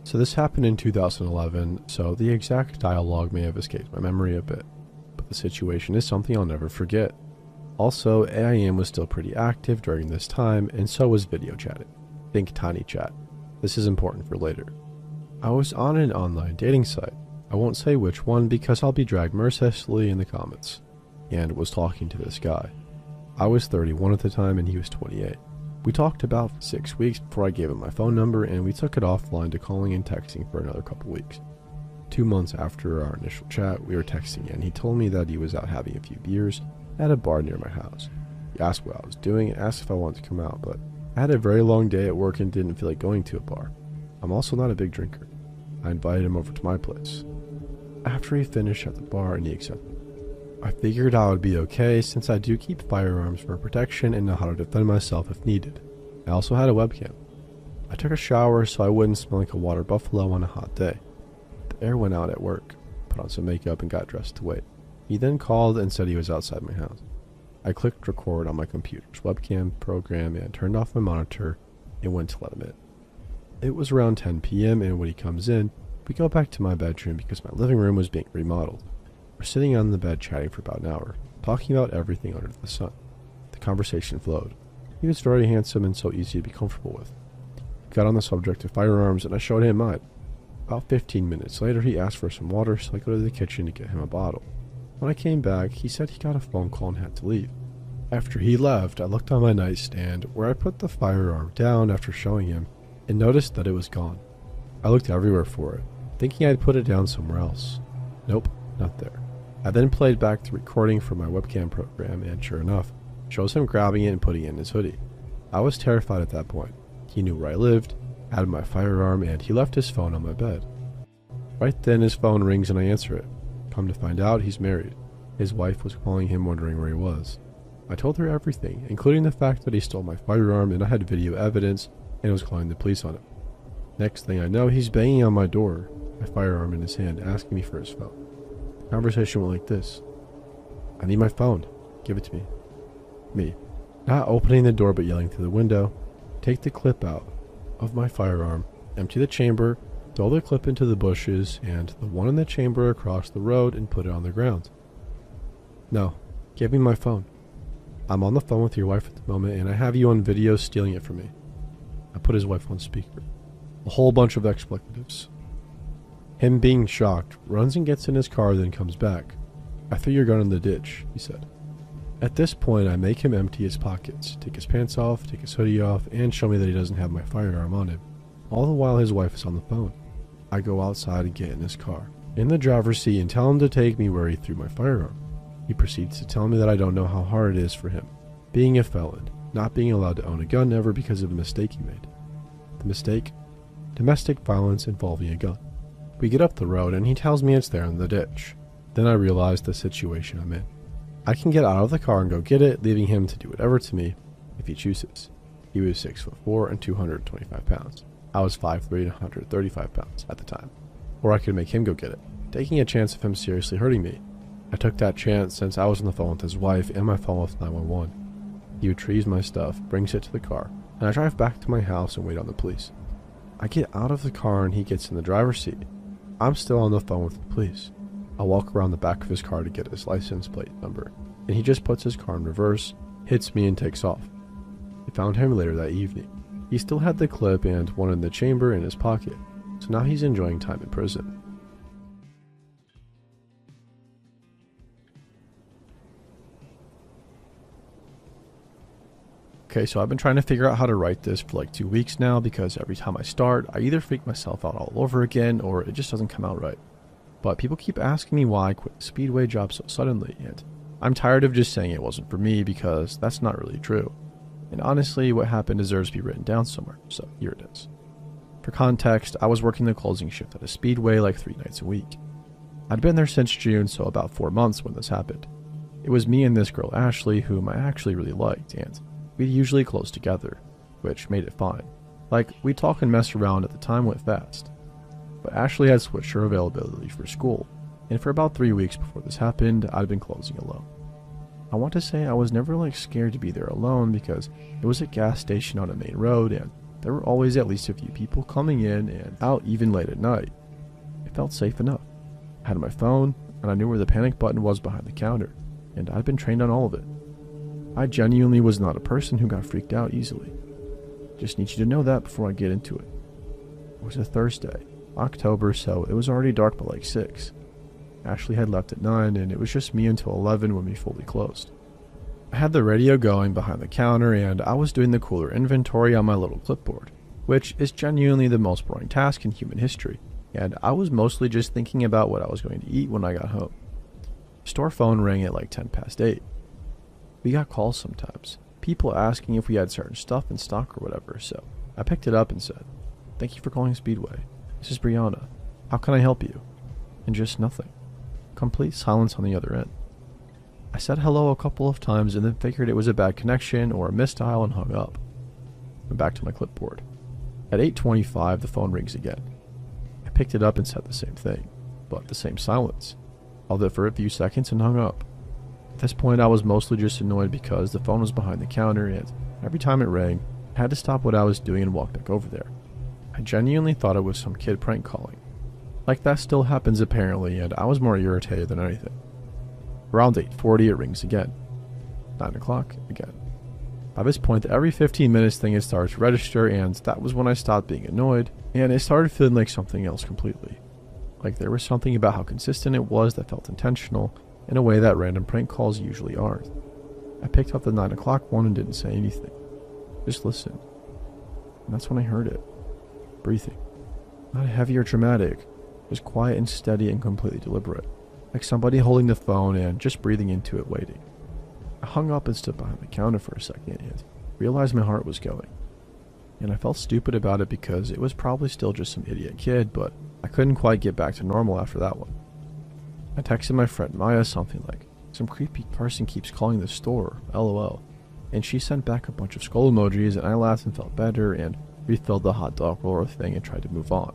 So this happened in 2011, so the exact dialogue may have escaped my memory a bit, but the situation is something I'll never forget. Also, AIM was still pretty active during this time, and so was video chatting. Think Tiny Chat. This is important for later. I was on an online dating site. I won't say which one because I'll be dragged mercilessly in the comments, and was talking to this guy. I was 31 at the time and he was 28. We talked about 6 weeks before I gave him my phone number, and we took it offline to calling and texting for another couple weeks. 2 months after our initial chat, we were texting and he told me that he was out having a few beers at a bar near my house. He asked what I was doing and asked if I wanted to come out, but I had a very long day at work and didn't feel like going to a bar. I'm also not a big drinker. I invited him over to my place. After he finished at the bar and he accepted, I figured I would be okay since I do keep firearms for protection and know how to defend myself if needed. I also had a webcam. I took a shower so I wouldn't smell like a water buffalo on a hot day. The air went out at work, put on some makeup and got dressed to wait. He then called and said he was outside my house. I clicked record on my computer's webcam program and turned off my monitor and went to let him in. It was around 10 p.m. and when he comes in, we go back to my bedroom because my living room was being remodeled. We're sitting on the bed chatting for about an hour, talking about everything under the sun. The conversation flowed. He was very handsome and so easy to be comfortable with. We got on the subject of firearms and I showed him mine. About 15 minutes later, he asked for some water, so I go to the kitchen to get him a bottle. When I came back, he said he got a phone call and had to leave. After he left, I looked on my nightstand where I put the firearm down after showing him and noticed that it was gone. I looked everywhere for it, thinking I'd put it down somewhere else. Nope, not there. I then played back the recording from my webcam program and sure enough, shows him grabbing it and putting it in his hoodie. I was terrified at that point. He knew where I lived, had my firearm, and he left his phone on my bed. Right then his phone rings and I answer it. Come to find out, he's married. His wife was calling him wondering where he was. I told her everything, including the fact that he stole my firearm and I had video evidence and was calling the police on him. Next thing I know, he's banging on my door, my firearm in his hand, asking me for his phone. The conversation went like this. I need my phone. Give it to me. Me. Not opening the door but yelling through the window. Take the clip out of my firearm, empty the chamber, throw the clip into the bushes and the one in the chamber across the road and put it on the ground. No. Give me my phone. I'm on the phone with your wife at the moment and I have you on video stealing it from me. I put his wife on speaker. A whole bunch of expletives. Him being shocked, runs and gets in his car, then comes back. I threw your gun in the ditch, he said. At this point, I make him empty his pockets, take his pants off, take his hoodie off, and show me that he doesn't have my firearm on him. All the while his wife is on the phone. I go outside and get in his car, in the driver's seat, and tell him to take me where he threw my firearm. He proceeds to tell me that I don't know how hard it is for him, being a felon, not being allowed to own a gun ever because of a mistake he made. The mistake? Domestic violence involving a gun. We get up the road and he tells me it's there in the ditch. Then I realize the situation I'm in. I can get out of the car and go get it, leaving him to do whatever to me if he chooses. He was 6'4" and 225 pounds. I was 5'3" and 135 pounds at the time. Or I could make him go get it, taking a chance of him seriously hurting me. I took that chance since I was on the phone with his wife and my phone with 911. He retrieves my stuff, brings it to the car, and I drive back to my house and wait on the police. I get out of the car and he gets in the driver's seat. I'm still on the phone with the police. I walk around the back of his car to get his license plate number, and he just puts his car in reverse, hits me and takes off. I found him later that evening. He still had the clip and one in the chamber in his pocket, so now he's enjoying time in prison. Okay, so I've been trying to figure out how to write this for like 2 weeks now because every time I start, I either freak myself out all over again or it just doesn't come out right. But people keep asking me why I quit the Speedway job so suddenly, and I'm tired of just saying it wasn't for me because that's not really true. And honestly, what happened deserves to be written down somewhere, so here it is. For context, I was working the closing shift at a Speedway like 3 nights a week. I'd been there since June, so about 4 months when this happened. It was me and this girl Ashley, whom I actually really liked, and we'd usually close together, which made it fine. Like, we'd talk and mess around at the time went fast. But Ashley had switched her availability for school, and for about 3 weeks before this happened, I'd been closing alone. I want to say I was never like scared to be there alone because it was a gas station on a main road and There were always at least a few people coming in and out even late at night. It felt safe enough. I had my phone, and I knew where the panic button was behind the counter, and I'd been trained on all of it. I genuinely was not a person who got freaked out easily. Just need you to know that before I get into it. It was a Thursday, October, so it was already dark by like 6. Ashley had left at 9, and it was just me until 11 when we fully closed. I had the radio going behind the counter, and I was doing the cooler inventory on my little clipboard, which is genuinely the most boring task in human history, and I was mostly just thinking about what I was going to eat when I got home. The store phone rang at like 10 past 8. We got calls sometimes, people asking if we had certain stuff in stock or whatever, so I picked it up and said, "Thank you for calling Speedway. This is Brianna. How can I help you?" And just nothing. Complete silence on the other end. I said hello a couple of times and then figured it was a bad connection or a misdial and hung up. Went back to my clipboard. At 8:25, the phone rings again. I picked it up and said the same thing, but the same silence. Held it for a few seconds and hung up. At this point, I was mostly just annoyed because the phone was behind the counter and every time it rang, I had to stop what I was doing and walk back over there. I genuinely thought it was some kid prank calling. Like that still happens apparently, and I was more irritated than anything. Around 8:40 it rings again. 9 o'clock again. By this point, the every 15 minutes thing had started to register, and that was when I stopped being annoyed, and it started feeling like something else completely. Like there was something about how consistent it was that felt intentional, in a way that random prank calls usually aren't. I picked up the 9 o'clock one and didn't say anything. Just listened. And that's when I heard it. Breathing. Not heavy or dramatic, just quiet and steady and completely deliberate. Like somebody holding the phone and just breathing into it, waiting. I hung up and stood behind the counter for a second and realized my heart was going. And I felt stupid about it because it was probably still just some idiot kid, but I couldn't quite get back to normal after that one. I texted my friend Maya something like, "Some creepy person keeps calling the store, lol." And she sent back a bunch of skull emojis, and I laughed and felt better and refilled the hot dog roller thing and tried to move on.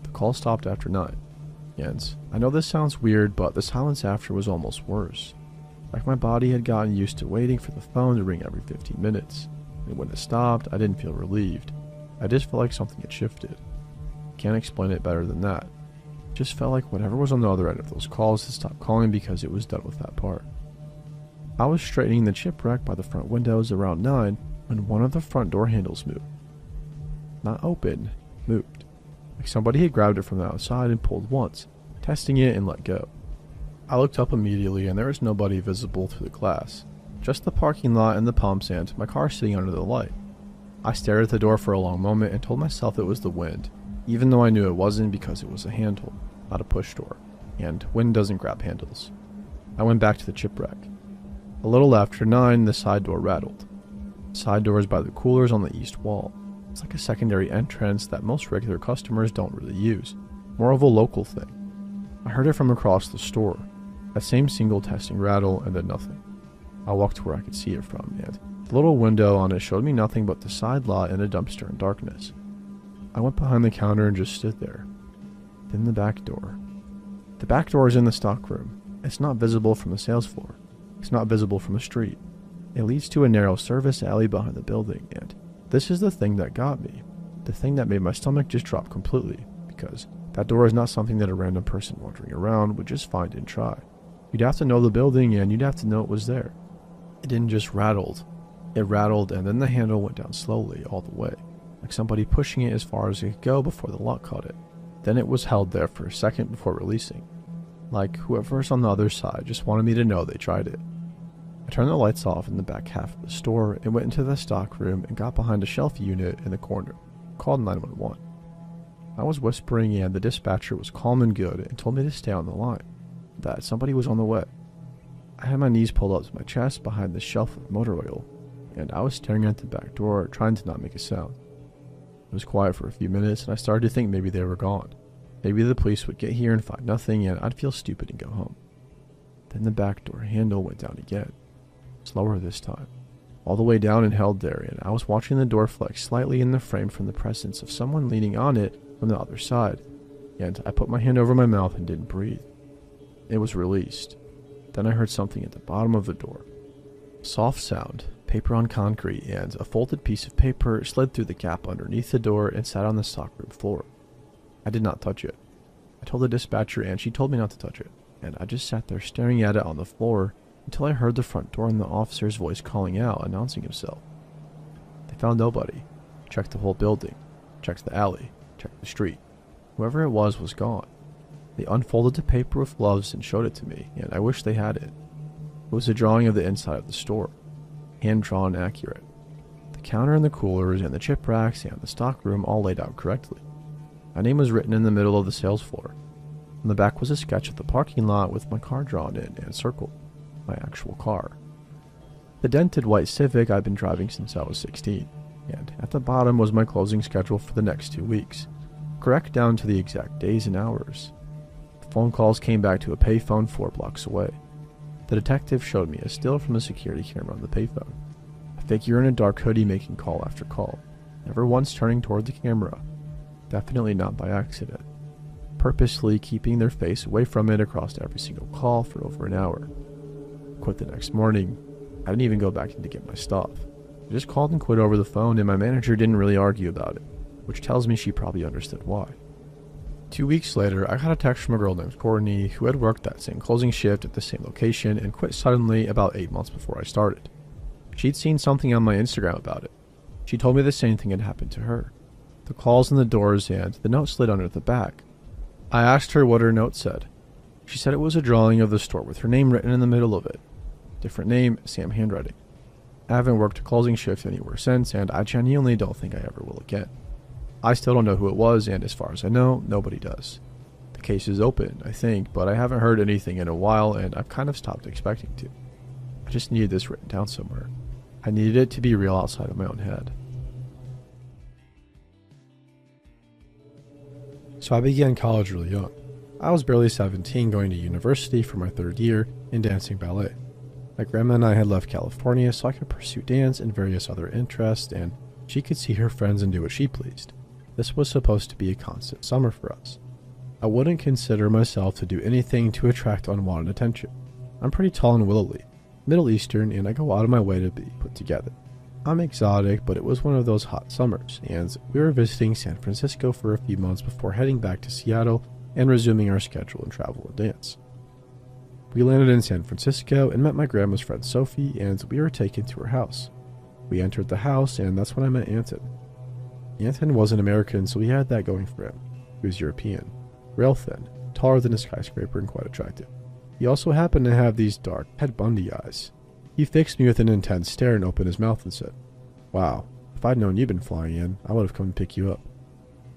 The call stopped after 9. And I know this sounds weird, but the silence after was almost worse. Like my body had gotten used to waiting for the phone to ring every 15 minutes. And when it stopped, I didn't feel relieved. I just felt like something had shifted. Can't explain it better than that. It just felt like whatever was on the other end of those calls had stopped calling because it was done with that part. I was straightening the chipwreck by the front windows around 9 when one of the front door handles moved. Not open, moved. Like somebody had grabbed it from the outside and pulled once, testing it and let go. I looked up immediately and there was nobody visible through the glass. Just the parking lot and the pumps and my car sitting under the light. I stared at the door for a long moment and told myself it was the wind, even though I knew it wasn't because it was a handle, not a push door, and wind doesn't grab handles. I went back to the chipwreck. A little after 9, the side door rattled. The side door is by the coolers on the east wall. It's like a secondary entrance that most regular customers don't really use, more of a local thing. I heard it from across the store, that same single testing rattle and then nothing. I walked to where I could see it from, and the little window on it showed me nothing but the side lot and a dumpster in darkness. I went behind the counter and just stood there. Then the back door. The back door is in the stockroom. It's not visible from the sales floor. It's not visible from the street. It leads to a narrow service alley behind the building, and this is the thing that got me. The thing that made my stomach just drop completely, because that door is not something that a random person wandering around would just find and try. You'd have to know the building and you'd have to know it was there. It didn't just rattled. It rattled and then the handle went down slowly all the way, like somebody pushing it as far as it could go before the lock caught it. Then it was held there for a second before releasing. Like whoever's on the other side just wanted me to know they tried it. I turned the lights off in the back half of the store and went into the stock room and got behind a shelf unit in the corner. Called 911. I was whispering and the dispatcher was calm and good and told me to stay on the line, that somebody was on the way. I had my knees pulled up to my chest behind the shelf of motor oil, and I was staring at the back door trying to not make a sound. It was quiet for a few minutes and I started to think maybe they were gone. Maybe the police would get here and find nothing and I'd feel stupid and go home. Then the back door handle went down again. Slower this time. All the way down and held there, and I was watching the door flex slightly in the frame from the presence of someone leaning on it from the other side, and I put my hand over my mouth and didn't breathe. It was released. Then I heard something at the bottom of the door. Soft sound, paper on concrete, and a folded piece of paper slid through the gap underneath the door and sat on the stockroom floor. I did not touch it. I told the dispatcher and she told me not to touch it, and I just sat there staring at it on the floor until I heard the front door and the officer's voice calling out, announcing himself. They found nobody. Checked the whole building. Checked the alley. Checked the street. Whoever it was gone. They unfolded the paper with gloves and showed it to me, and I wish they had it. It was a drawing of the inside of the store. Hand-drawn accurate. The counter and the coolers and the chip racks and the stockroom all laid out correctly. My name was written in the middle of the sales floor. On the back was a sketch of the parking lot with my car drawn in and circled. My actual car. The dented white Civic I'd been driving since I was 16, and at the bottom was my closing schedule for the next 2 weeks, correct down to the exact days and hours. The phone calls came back to a payphone 4 blocks away. The detective showed me a still from the security camera on the payphone. A figure in a dark hoodie making call after call, never once turning toward the camera. Definitely not by accident. Purposely keeping their face away from it across every single call for over an hour. Quit the next morning. I didn't even go back in to get my stuff. I just called and quit over the phone, and my manager didn't really argue about it, which tells me she probably understood why. 2 weeks later, I got a text from a girl named Courtney who had worked that same closing shift at the same location and quit suddenly about 8 months before I started. She'd seen something on my Instagram about it. She told me the same thing had happened to her. The calls and the doors and the note slid under the back. I asked her what her note said. She said it was a drawing of the store with her name written in the middle of it. Different name, same handwriting. I haven't worked a closing shift anywhere since, and I genuinely don't think I ever will again. I still don't know who it was, and as far as I know, nobody does. The case is open, I think, but I haven't heard anything in a while, and I've kind of stopped expecting to. I just needed this written down somewhere. I needed it to be real outside of my own head. So I began college really young. I was barely 17, going to university for my 3rd year in dancing ballet. My grandma and I had left California so I could pursue dance and various other interests, and she could see her friends and do what she pleased. This was supposed to be a constant summer for us. I wouldn't consider myself to do anything to attract unwanted attention. I'm pretty tall and willowy, Middle Eastern, and I go out of my way to be put together. I'm exotic, but it was one of those hot summers, and we were visiting San Francisco for a few months before heading back to Seattle and resuming our schedule and travel and dance. We landed in San Francisco and met my grandma's friend Sophie, and we were taken to her house. We entered the house, and that's when I met Anton. Anton wasn't American, so he had that going for him. He was European, rail thin, taller than a skyscraper, and quite attractive. He also happened to have these dark Ted Bundy eyes. He fixed me with an intense stare and opened his mouth and said, "Wow, if I'd known you'd been flying in, I would have come to pick you up."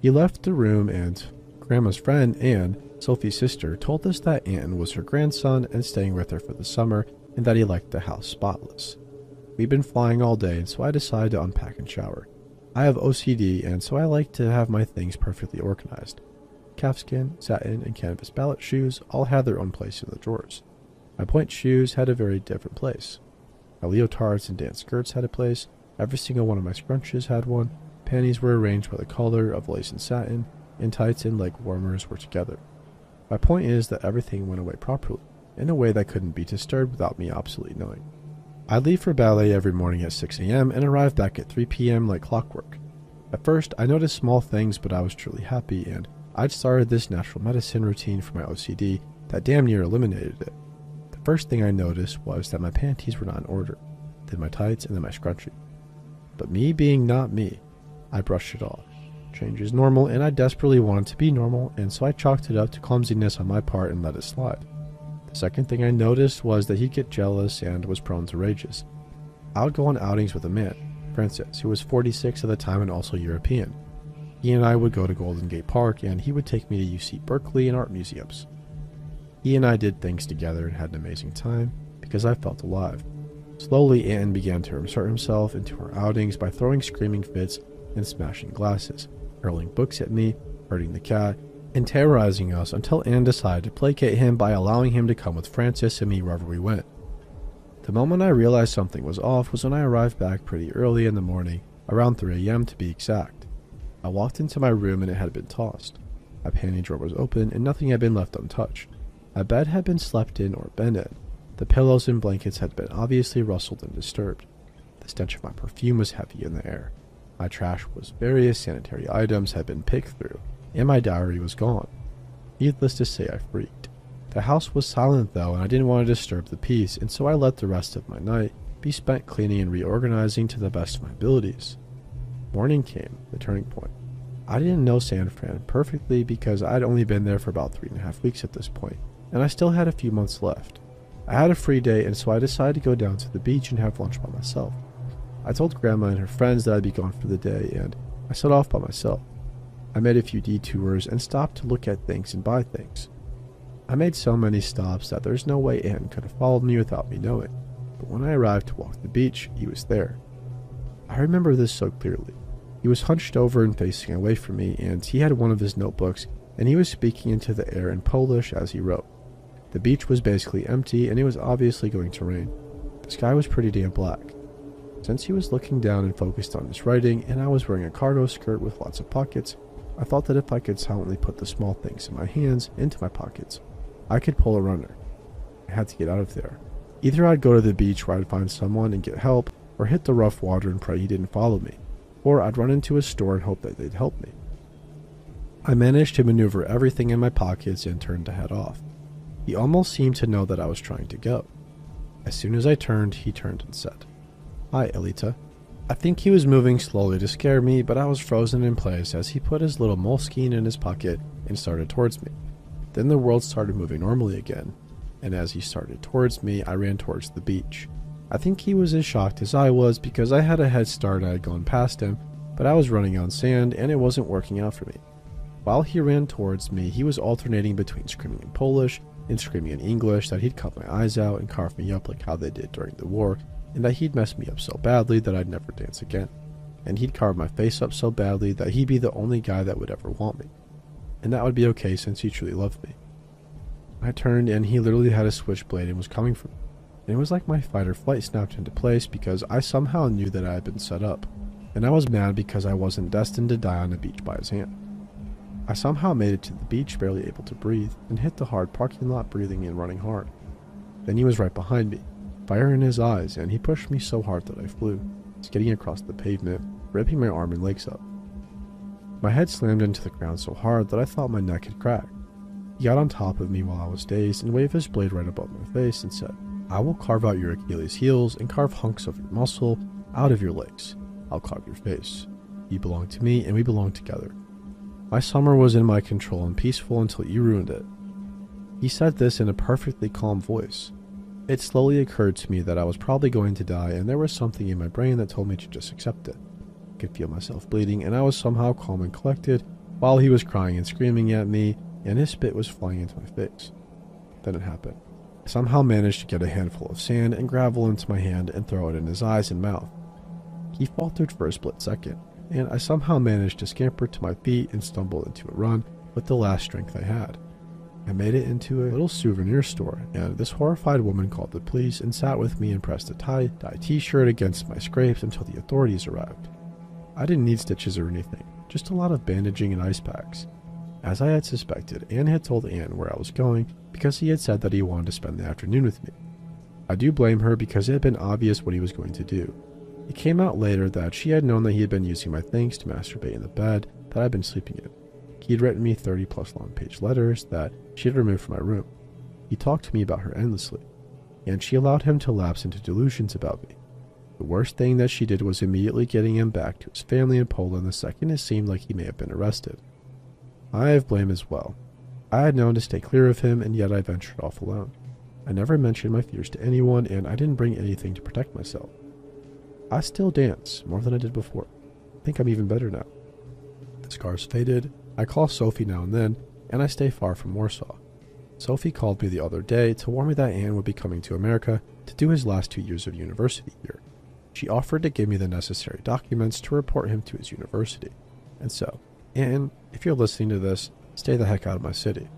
He left the room, and Grandma's friend, Anne, Sophie's sister, told us that Anton was her grandson and staying with her for the summer, and that he liked the house spotless. We'd been flying all day, and so I decided to unpack and shower. I have OCD, and so I like to have my things perfectly organized. Calfskin, satin, and canvas ballet shoes all had their own place in the drawers. My point shoes had a very different place. My leotards and dance skirts had a place. Every single one of my scrunches had one. Panties were arranged by the color of lace and satin, and tights and leg warmers were together. My point is that everything went away properly, in a way that couldn't be disturbed without me absolutely knowing. I'd leave for ballet every morning at 6 a.m. and arrive back at 3 p.m. like clockwork. At first, I noticed small things, but I was truly happy, and I'd started this natural medicine routine for my OCD that damn near eliminated it. The first thing I noticed was that my panties were not in order, then my tights, and then my scrunchie. But me being not me, I brushed it off. Change is normal, and I desperately wanted to be normal, and so I chalked it up to clumsiness on my part and let it slide. The second thing I noticed was that he'd get jealous and was prone to rages. I would go on outings with a man, Francis, who was 46 at the time and also European. He and I would go to Golden Gate Park, and he would take me to UC Berkeley and art museums. He and I did things together and had an amazing time because I felt alive. Slowly, Anton began to insert himself into our outings by throwing screaming fits and smashing glasses, hurling books at me, hurting the cat, and terrorizing us until Anne decided to placate him by allowing him to come with Francis and me wherever we went. The moment I realized something was off was when I arrived back pretty early in the morning, around 3 a.m. to be exact. I walked into my room and it had been tossed. My panty drawer was open and nothing had been left untouched. My bed had been slept in or been in. The pillows and blankets had been obviously rustled and disturbed. The The stench of my perfume was heavy in the air. My trash was various sanitary items had been picked through, and my diary was gone. Needless to say, I freaked. The house was silent though, and I didn't want to disturb the peace, and so I let the rest of my night be spent cleaning and reorganizing to the best of my abilities. Morning came, the turning point. I didn't know San Fran perfectly because I'd only been there for about 3.5 weeks at this point, and I still had a few months left. I had a free day, and so I decided to go down to the beach and have lunch by myself. I told Grandma and her friends that I'd be gone for the day, and I set off by myself. I made a few detours and stopped to look at things and buy things. I made so many stops that there's no way Ann could have followed me without me knowing, but when I arrived to walk the beach, he was there. I remember this so clearly. He was hunched over and facing away from me, and he had one of his notebooks, and he was speaking into the air in Polish as he wrote. The beach was basically empty, and it was obviously going to rain. The sky was pretty damn black. Since he was looking down and focused on his writing, and I was wearing a cargo skirt with lots of pockets, I thought that if I could silently put the small things in my hands into my pockets, I could pull a runner. I had to get out of there. Either I'd go to the beach where I'd find someone and get help, or hit the rough water and pray he didn't follow me, or I'd run into a store and hope that they'd help me. I managed to maneuver everything in my pockets and turned to head off. He almost seemed to know that I was trying to go. As soon as I turned, he turned and said, "Hi, Elita." I think he was moving slowly to scare me, but I was frozen in place as he put his little moleskine in his pocket and started towards me. Then the world started moving normally again, and as he started towards me, I ran towards the beach. I think he was as shocked as I was because I had a head start. I had gone past him, but I was running on sand and it wasn't working out for me. While he ran towards me, he was alternating between screaming in Polish and screaming in English that he'd cut my eyes out and carve me up like how they did during the war, and that he'd mess me up so badly that I'd never dance again. And he'd carve my face up so badly that he'd be the only guy that would ever want me. And that would be okay since he truly loved me. I turned and he literally had a switchblade and was coming for me. And it was like my fight or flight snapped into place because I somehow knew that I had been set up. And I was mad because I wasn't destined to die on the beach by his hand. I somehow made it to the beach barely able to breathe and hit the hard parking lot breathing and running hard. Then he was right behind me, fire in his eyes, and he pushed me so hard that I flew, skidding across the pavement, ripping my arm and legs up. My head slammed into the ground so hard that I thought my neck had cracked. He got on top of me while I was dazed and waved his blade right above my face and said, "I will carve out your Achilles heels and carve hunks of your muscle out of your legs. I'll carve your face. You belong to me and we belong together. My summer was in my control and peaceful until you ruined it." He said this in a perfectly calm voice. It slowly occurred to me that I was probably going to die, and there was something in my brain that told me to just accept it. I could feel myself bleeding, and I was somehow calm and collected while he was crying and screaming at me, and his spit was flying into my face. Then it happened. I somehow managed to get a handful of sand and gravel into my hand and throw it in his eyes and mouth. He faltered for a split second, and I somehow managed to scamper to my feet and stumble into a run with the last strength I had. I made it into a little souvenir store, and this horrified woman called the police and sat with me and pressed a tie-dye t-shirt against my scrapes until the authorities arrived. I didn't need stitches or anything, just a lot of bandaging and ice packs. As I had suspected, Ann had told Ann where I was going because he had said that he wanted to spend the afternoon with me. I do blame her because it had been obvious what he was going to do. It came out later that she had known that he had been using my things to masturbate in the bed that I'd been sleeping in. He had written me 30+ long-page letters that she had removed from my room. He talked to me about her endlessly, and she allowed him to lapse into delusions about me. The worst thing that she did was immediately getting him back to his family in Poland the second it seemed like he may have been arrested. I have blame as well. I had known to stay clear of him, and yet I ventured off alone. I never mentioned my fears to anyone, and I didn't bring anything to protect myself. I still dance, more than I did before. I think I'm even better now. The scars faded. I call Sophie now and then, and I stay far from Warsaw. Sophie called me the other day to warn me that Ann would be coming to America to do his last 2 years of university here. She offered to give me the necessary documents to report him to his university. And so, Ann, if you're listening to this, stay the heck out of my city.